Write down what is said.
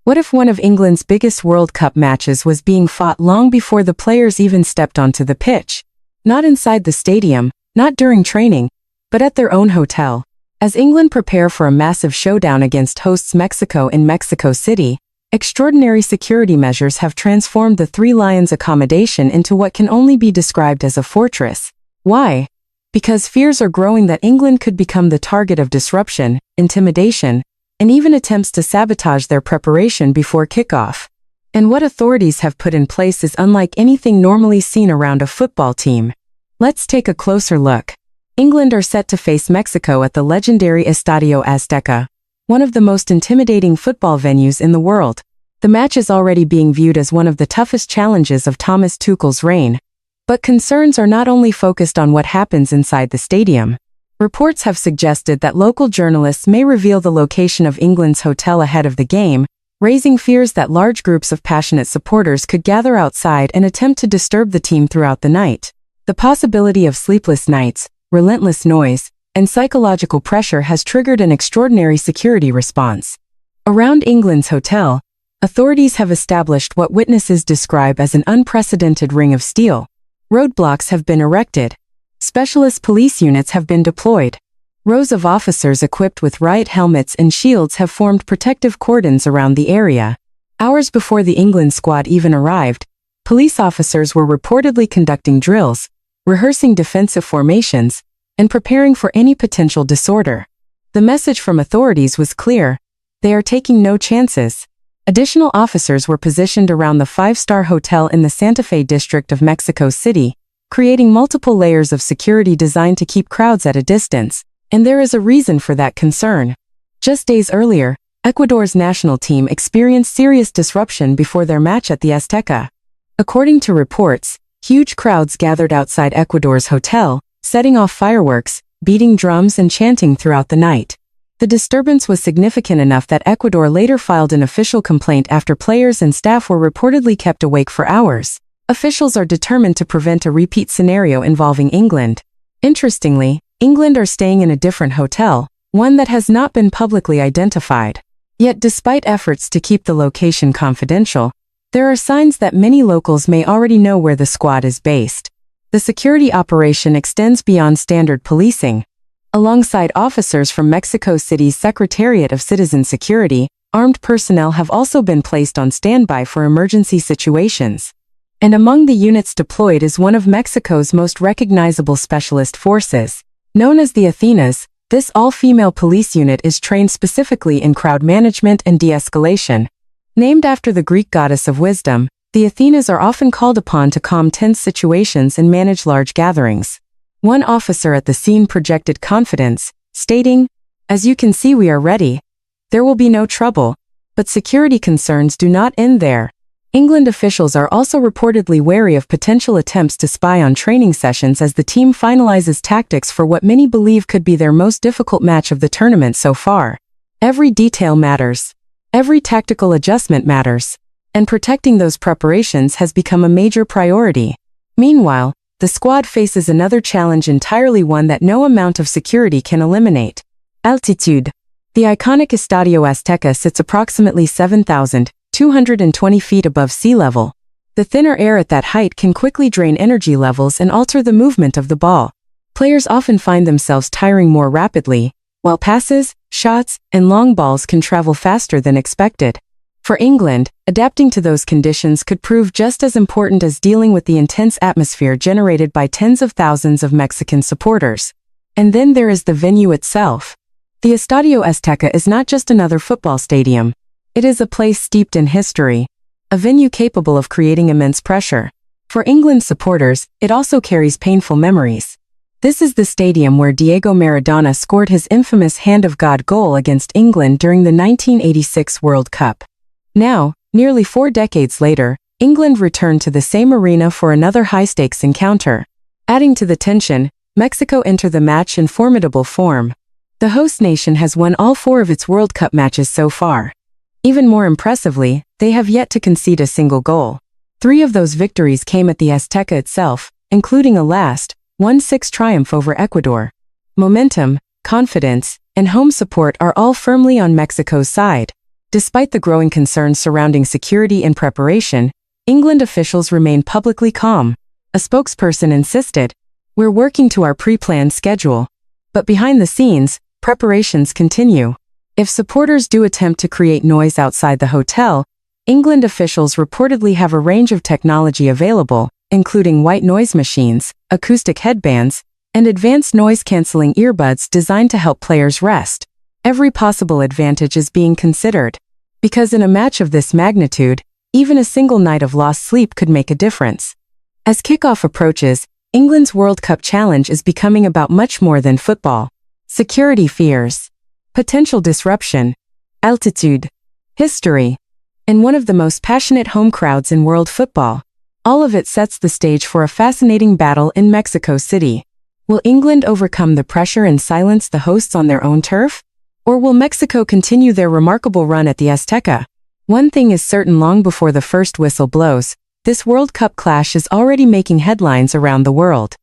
What if one of England's biggest World Cup matches was being fought long before the players even stepped onto the pitch? Not inside the stadium, not during training, but at their own hotel. As England prepare for a massive showdown against hosts Mexico in Mexico City, extraordinary security measures have transformed the Three Lions accommodation into what can only be described as a fortress. Why? Because fears are growing that England could become the target of disruption, intimidation, and even attempts to sabotage their preparation before kickoff. And what authorities have put in place is unlike anything normally seen around a football team. Let's take a closer look. England are set to face Mexico at the legendary Estadio Azteca, one of the most intimidating football venues in the world. The match is already being viewed as one of the toughest challenges of Thomas Tuchel's reign. But concerns are not only focused on what happens inside the stadium. Reports have suggested that local journalists may reveal the location of England's hotel ahead of the game, raising fears that large groups of passionate supporters could gather outside and attempt to disturb the team throughout the night. The possibility of sleepless nights, relentless noise, and psychological pressure has triggered an extraordinary security response. Around England's hotel, authorities have established what witnesses describe as an unprecedented ring of steel. Roadblocks have been erected. Specialist police units have been deployed. Rows of officers equipped with riot helmets and shields have formed protective cordons around the area. Hours before the England squad even arrived, police officers were reportedly conducting drills, rehearsing defensive formations, and preparing for any potential disorder. The message from authorities was clear: they are taking no chances. Additional officers were positioned around the five-star hotel in the Santa Fe district of Mexico City, creating multiple layers of security designed to keep crowds at a distance, and there is a reason for that concern. Just days earlier, Ecuador's national team experienced serious disruption before their match at the Azteca. According to reports, huge crowds gathered outside Ecuador's hotel, setting off fireworks, beating drums and chanting throughout the night. The disturbance was significant enough that Ecuador later filed an official complaint after players and staff were reportedly kept awake for hours. Officials are determined to prevent a repeat scenario involving England. Interestingly, England are staying in a different hotel, one that has not been publicly identified. Yet despite efforts to keep the location confidential, there are signs that many locals may already know where the squad is based. The security operation extends beyond standard policing. Alongside officers from Mexico City's Secretariat of Citizen Security, armed personnel have also been placed on standby for emergency situations. And among the units deployed is one of Mexico's most recognizable specialist forces. Known as the Athenas, this all-female police unit is trained specifically in crowd management and de-escalation. Named after the Greek goddess of wisdom, the Athenas are often called upon to calm tense situations and manage large gatherings. One officer at the scene projected confidence, stating, "As you can see, we are ready. There will be no trouble." But security concerns do not end there. England officials are also reportedly wary of potential attempts to spy on training sessions as the team finalizes tactics for what many believe could be their most difficult match of the tournament so far. Every detail matters. Every tactical adjustment matters. And protecting those preparations has become a major priority. Meanwhile, the squad faces another challenge, entirely one that no amount of security can eliminate: altitude. The iconic Estadio Azteca sits approximately 7,220 feet above sea level. The thinner air at that height can quickly drain energy levels and alter the movement of the ball. Players often find themselves tiring more rapidly, while passes, shots, and long balls can travel faster than expected. For England, adapting to those conditions could prove just as important as dealing with the intense atmosphere generated by tens of thousands of Mexican supporters. And then there is the venue itself. The Estadio Azteca is not just another football stadium. It is a place steeped in history, a venue capable of creating immense pressure. For England supporters, it also carries painful memories. This is the stadium where Diego Maradona scored his infamous Hand of God goal against England during the 1986 World Cup. Now, nearly 4 decades later, England returned to the same arena for another high-stakes encounter. Adding to the tension, Mexico enter the match in formidable form. The host nation has won all 4 of its World Cup matches so far. Even more impressively, they have yet to concede a single goal. 3 of those victories came at the Azteca itself, including a last, 1-6 triumph over Ecuador. Momentum, confidence, and home support are all firmly on Mexico's side. Despite the growing concerns surrounding security and preparation, England officials remained publicly calm. A spokesperson insisted, "We're working to our pre-planned schedule." But behind the scenes, preparations continue. If supporters do attempt to create noise outside the hotel, England officials reportedly have a range of technology available, including white noise machines, acoustic headbands, and advanced noise-canceling earbuds designed to help players rest. Every possible advantage is being considered. Because in a match of this magnitude, even a single night of lost sleep could make a difference. As kickoff approaches, England's World Cup challenge is becoming about much more than football. Security fears, potential disruption, altitude, history, and one of the most passionate home crowds in world football. All of it sets the stage for a fascinating battle in Mexico City. Will England overcome the pressure and silence the hosts on their own turf? Or will Mexico continue their remarkable run at the Azteca? One thing is certain: long before the first whistle blows, this World Cup clash is already making headlines around the world.